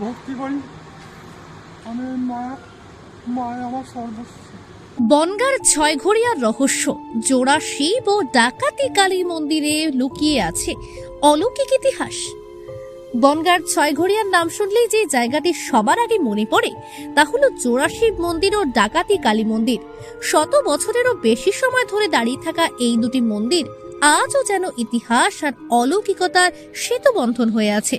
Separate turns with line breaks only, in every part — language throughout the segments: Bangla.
ভক্তি করি। আমি মা আমার সর্বস্ব।
বনগাঁর ছয়ঘরিয়ার রহস্য। জোড়া শিব ও ডাকাতি কালী মন্দিরে লুকিয়ে আছে অলৌকিক ইতিহাস। বনগাঁর ছয়ঘরিয়ার নাম শুনলেই যে জায়গাটি সবার আগে মনে পড়ে তা হলো জোড়া শিব মন্দির ও ডাকাতি কালী মন্দির। শত বছরেরও বেশি সময় ধরে দাঁড়িয়ে থাকা এই দুটি মন্দির আজও যেন ইতিহাস আর অলৌকিকতার সেতুবন্ধন হয়ে আছে।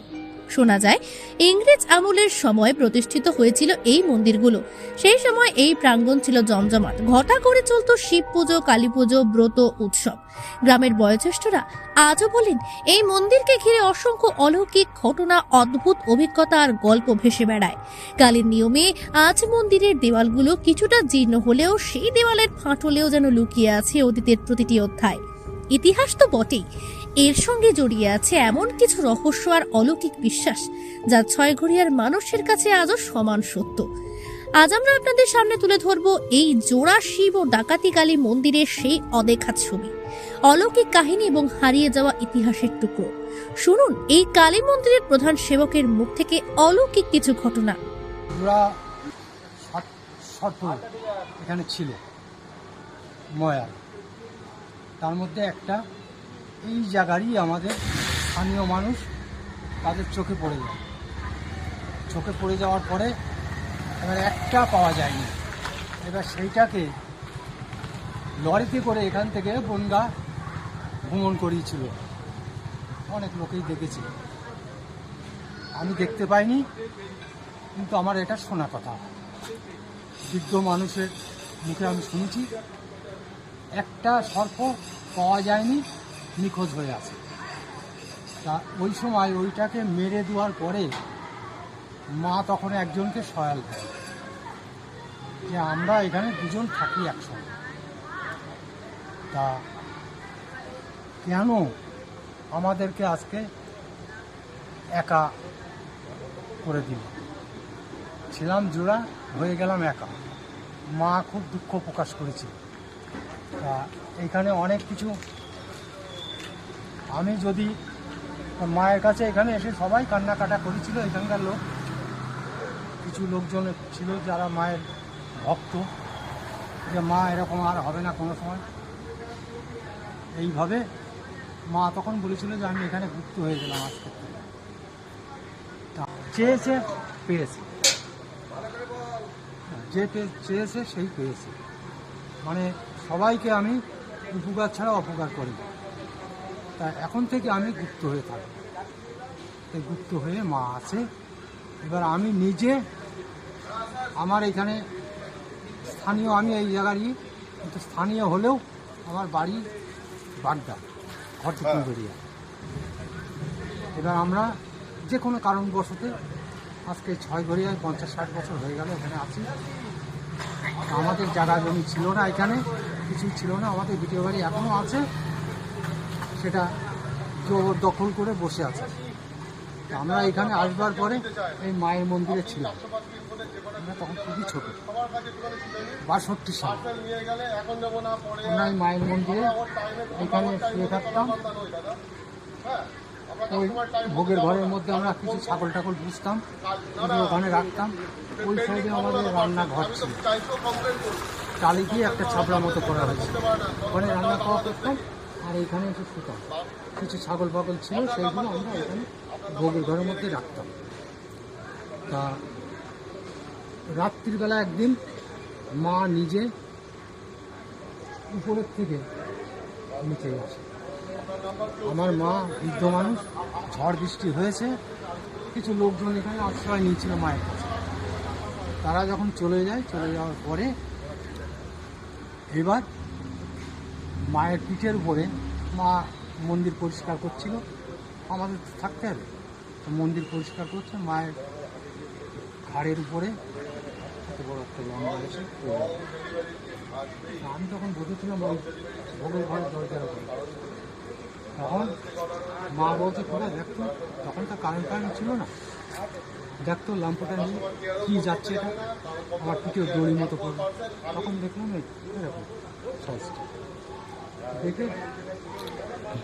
শোনা যায় ইংরেজ আমলের সময় প্রতিষ্ঠিত হয়েছিল এই মন্দিরগুলো। সেই সময় এই প্রাঙ্গণ ছিল জমজমাট। ঘটা করে চলত শিব পুজো, কালী পুজো, ব্রত উৎসব। গ্রামের বয়োজ্যেষ্ঠরা আজও বলেন এই মন্দিরকে ঘিরে অসংখ্য অলৌকিক ঘটনা, অদ্ভুত অভিজ্ঞতা আর গল্প ভেসে বেড়ায়। কালীর নিয়মে আজ মন্দিরের দেওয়ালগুলো কিছুটা জীর্ণ হলেও সেই দেওয়ালের ফাটলেও যেন লুকিয়ে আছে অতীতের প্রতিটি অধ্যায়। ইতিহাস তো বটেই, এর সঙ্গে জড়িয়ে আছে এমন কিছু রহস্য আর অলৌকিক বিশ্বাস যা ছয়ঘরিয়ার মানুষের কাছে আজও সমান সত্য। আজ আমরা আপনাদের সামনে তুলে ধরব এই জোড়া শিব ও ডাকাতি কালী মন্দিরের সেই অদেখা ছবি, অলৌকিক কাহিনী এবং হারিয়ে যাওয়া ইতিহাসের টুকরো। শুনুন এই কালী মন্দিরের প্রধান সেবকের মুখ থেকে অলৌকিক কিছু ঘটনা।
এখানে ছিল ময়া, তার মধ্যে একটা এই জায়গারই আমাদের স্থানীয় মানুষ তাদের চোখে পড়ে যায়। চোখে পড়ে যাওয়ার পরে এবার একটা পাওয়া যায়নি। এবার সেইটাকে লরিতে করে এখান থেকে বনগাঁ ভ্রমণ করিয়েছিল। অনেক লোকেই দেখেছিল, আমি দেখতে পাইনি, কিন্তু আমার এটা শোনা কথা। বৃদ্ধ মানুষের মুখে আমি শুনেছি একটা সর্প পাওয়া যায়নি, নিখোঁজ হয়ে আছে। তা ওই সময় ওইটাকে মেরে দেওয়ার পরে মা তখন একজনকে সয়াল দেয় যে আমরা এখানে দুজন থাকি একসঙ্গে। তা কেন আমাদেরকে আজকে একা করে দিল? ছিলাম জোড়া, হয়ে গেলাম একা। মা খুব দুঃখ প্রকাশ করেছিল। তা এখানে অনেক কিছু, আমি যদি মায়ের কাছে এখানে এসে সবাই কান্নাকাটা করেছিল। এখানকার লোক, কিছু লোকজন ছিল যারা মায়ের ভক্ত, যে মা এরকম আর হবে না কোনো সময়। এইভাবে মা তখন বলেছিল যে আমি এখানে গুপ্ত হয়ে গেলাম আজকে। তা চেয়েছে পেয়েছে, যে চেয়েছে সেই পেয়েছে। মানে সবাইকে আমি উপকার ছাড়া অপকার করি। তা এখন থেকে আমি গুপ্ত হয়ে থাকি। এই গুপ্ত হয়ে মা আছে। এবার আমি নিজে, আমার এখানে স্থানীয়, আমি এই জায়গারই, কিন্তু স্থানীয় হলেও আমার বাড়ি বাগদা, ঘরটিকুলবেড়িয়া। এবার আমরা যে কোনো কারণবশতে আজকে ছয়ঘরিয়ায় 50-60 বছর হয়ে গেল এখানে আছি। আমাদের জায়গা জমি ছিল না, এখানে কিছুই ছিল না। আমাদের দ্বিতীয় বাড়ি এখনও আছে, সেটা দখল করে বসে আছে। আমরা এখানে আসবার পরে এই মায়ের মন্দিরে ছিলাম। আমরা তখন খুবই ছোট, 62 সাল। আমরা এই মায়ের মন্দিরে এখানে শুয়ে থাকতাম। ওই ভোগের ঘরের মধ্যে আমরা কিছু ছাগল টাগল পুষতাম, ওখানে রাখতাম। ওই সাইডে আমাদের রান্নাঘর ছিল, টালি দিয়ে একটা ছাপড়া মতো করা হয়েছে, ওখানে রান্না খাওয়া করতাম। আর এইখানে এসে শুতাম। কিছু ছাগল পাগল ছিল, সেইগুলো আমরা এখানে ভোগের ঘরের মধ্যে রাখতাম। তা রাত্রিবেলা একদিন মা নিজে উপরের থেকে নিচে আসে। আমার মা বৃদ্ধ মানুষ, ঝড় বৃষ্টি হয়েছে, কিছু লোকজন এখানে আশ্রয় নিয়েছিল মায়ের কাছে। তারা যখন চলে যায়, চলে যাওয়ার পরে এবার মায়ের পিঠের উপরে মা মন্দির পরিষ্কার করছিল। আমাদের তো থাকতে হবে, তো মন্দির পরিষ্কার করছে। মায়ের ঘাড়ের উপরে এত বড় একটা লম্বা এসে পড়ে। আমি তখন বসেছিলাম ওই ভোগের ঘরের দরজার উপরে। তখন মা বলছে কোথায় দেখতো, তখন তো কারেন্ট ছিল না, দেখতো ল্যাম্পটা নিয়ে কী যাচ্ছে এটা, আমার পিঠেও দড়ি মতো পড়লো। তখন দেখলাম এরকম সাইজটা দেখে,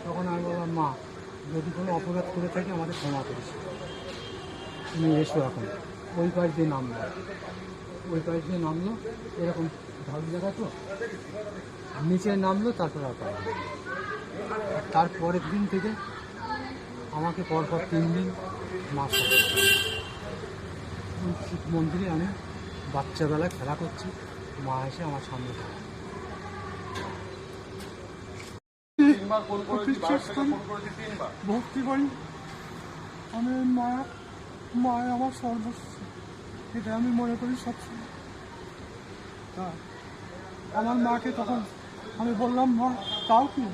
তখন আমি বললাম মা যদি কোনো অপরাধ করে থাকি আমাদের ক্ষমা করিস। তুমি এসো এখন। ওই পাশ দিয়ে নামলো, ওই পাশ দিয়ে নামলো, এরকম ঢাল জায়গা তো, নিচে নামলো, তারপর আর পারলো না। আর তারপরের দিন থেকে আমাকে পরপর 3 দিন মাছ ওই শিব মন্দিরে আমি বাচ্চাবেলায় খেলা করছি, মা এসে আমার সামনে দাঁড়ায়। ভক্তি করি আমি, মা আমার সর্বস্ব, এটা আমি মনে করি সবসময়। তা আমার মাকে তখন আমি বললাম, মা তাও কি?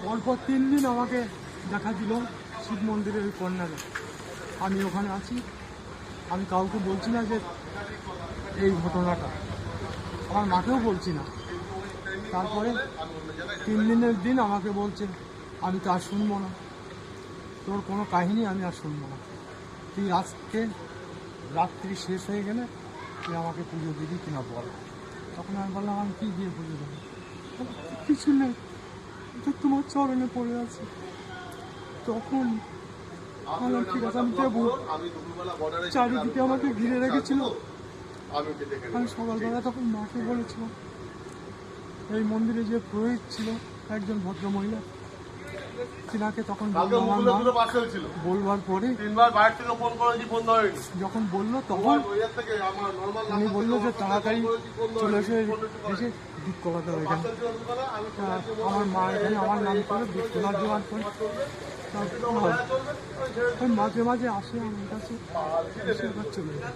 পরপর 3 দিন আমাকে দেখা দিল শিব মন্দিরের ওই কর্নারে। আমি ওখানে আছি, আমি কাউকে বলছি না যে এই ঘটনাটা, আমার মাকেও বলছি না। তারপরে 3 দিনের দিন আমাকে বলছে, আমি তো আর শুনবো না, তোর কোনো কাহিনী আমি আর শুনবো না, তুই আজকে রাত্রি শেষ হয়ে গেলে তুই আমাকে পুজো দিবি কিনা বল। তখন আমি বললাম, আমি কী দিয়ে পুজো দেবো? কিছু নেই, তো তোমার চরণে পড়ে আছে। তখন বললাম, ঠিক আছে আমি দেবো। চারিদিকে আমাকে ঘিরে রেখেছিল। আমি সকালবেলা তখন মাকে বলেছিলাম, এই মন্দিরে যে পুরোহিত ছিল একজন ভদ্রমহিলা, তিনাকে তখন বললাম, আমার মা বলবার পরে যখন বললো তখন উনি বললো যে তাড়াতাড়ি চলে এসে দুধ করাতে হবে এখানে। আমার মা এখানে আমার নাম করে দুধ করার দেওয়ার পর মাঝে মাঝে আসে আমার কাছে, এসে এবার চলে যায়।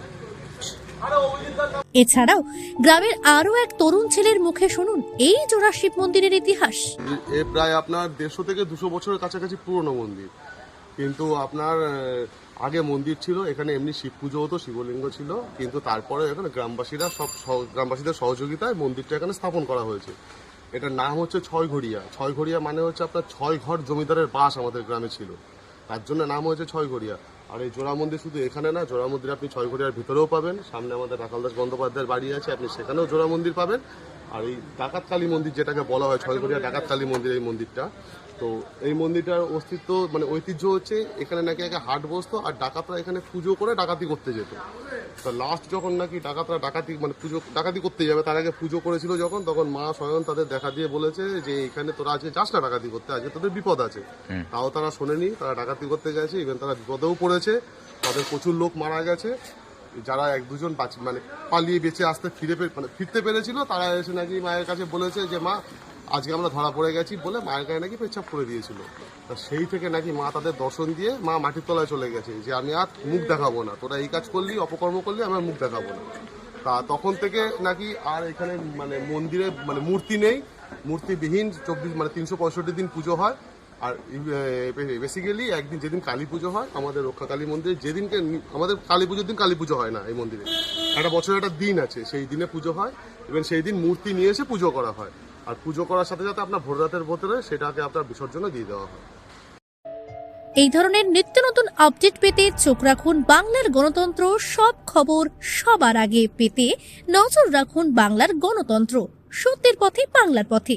এছাড়াও গ্রামের আরো এক তরুণ ছেলের মুখে শুনুন এই জোড়া শিব মন্দিরের ইতিহাস।
এ প্রায় আপনার 150 থেকে 200 বছরের কাছাকাছি পুরনো মন্দির। কিন্তু আপনার আগে মন্দির ছিল, এখানে এমনি শিব পুজো হতো, শিবলিঙ্গ ছিল, কিন্তু তারপরে এখানে গ্রামবাসীদের সহযোগিতায় মন্দিরটা এখানে স্থাপন করা হয়েছে। এটার নাম হচ্ছে ছয়ঘড়িয়া। ছয়ঘড়িয়া মানে হচ্ছে আপনার 6 ঘর জমিদারের বাস আমাদের গ্রামে ছিল, তার জন্য নাম হয়েছে ছয়ঘড়িয়া। আর এই জোড়া মন্দির শুধু এখানে না, জোড়া মন্দির আপনি ছয়ঘড়িয়ার ভিতরেও পাবেন, সামনে আমাদের রাখালদাস বন্দ্যোপাধ্যায়ের বাড়ি আছে, আপনি সেখানেও জোড়া মন্দির পাবেন। আর এই ডাকাত কালী মন্দির যেটাকে বলা হয় ছয়ঘড়িয়া ডাকাত কালী মন্দির, এই মন্দিরটা, তো এই মন্দিরটার অস্তিত্ব মানে ঐতিহ্য হচ্ছে এখানে নাকি আগে হাট বসতো আর ডাকাতরা এখানে পুজো করে ডাকাতি করতে যেত। তো লাস্ট যখন নাকি ডাকাতরা ডাকাতি করতে যাবে, তার আগে পুজো করেছিল যখন, তখন মা স্বয়ং তাদের দেখা দিয়ে বলেছে যে এখানে তোরা আজকে যাস না ডাকাতি করতে, আজকে তোদের বিপদ আছে। তাও তারা শোনেনি, তারা ডাকাতি করতে গেছে, ইভেন তারা বিপদেও পড়েছে, তাদের প্রচুর লোক মারা গেছে। যারা 1-2 জন মানে পালিয়ে বেঁচে আসতে ফিরতে পেরেছিল, তারা এসে নাকি মায়ের কাছে বলেছে যে মা আজকে আমরা ধরা পড়ে গেছি বলে মায়ের গায়ে নাকি পেচ্ছাপ করে দিয়েছিল। তা সেই থেকে নাকি মা তাদের দর্শন দিয়ে মা মাটির তলায় চলে গেছে যে আমি আর মুখ দেখাবো না, তোরা এই কাজ করলি, অপকর্ম করলি, আমি আর মুখ দেখাবো না। তা তখন থেকে নাকি আর এখানে মানে মন্দিরে মানে মূর্তি নেই, মূর্তিবিহীন 365 দিন পুজো হয়। আর বেসিক্যালি একদিন যেদিন কালী পুজো হয় আমাদের রক্ষা কালী মন্দিরে, যেদিনকে আমাদের কালী পুজোর দিন কালী পুজো হয় না, এই মন্দিরে একটা বছরের একটা দিন আছে, সেই দিনে পুজো হয়। এবং সেই দিন মূর্তি নিয়ে এসে পুজো করা হয়, আর পুজো করার সাথে সাথে আপনার ভোর রাতের ভেতরে সেটাকে আপনার বিসর্জনে দিয়ে দেওয়া হয়।
এই ধরনের নিত্য নতুন আপডেট পেতে চোখ রাখুন বাংলার গণতন্ত্র, সব খবর সবার আগে পেতে নজর রাখুন বাংলার গণতন্ত্র, সত্যের পথে বাংলার পথে।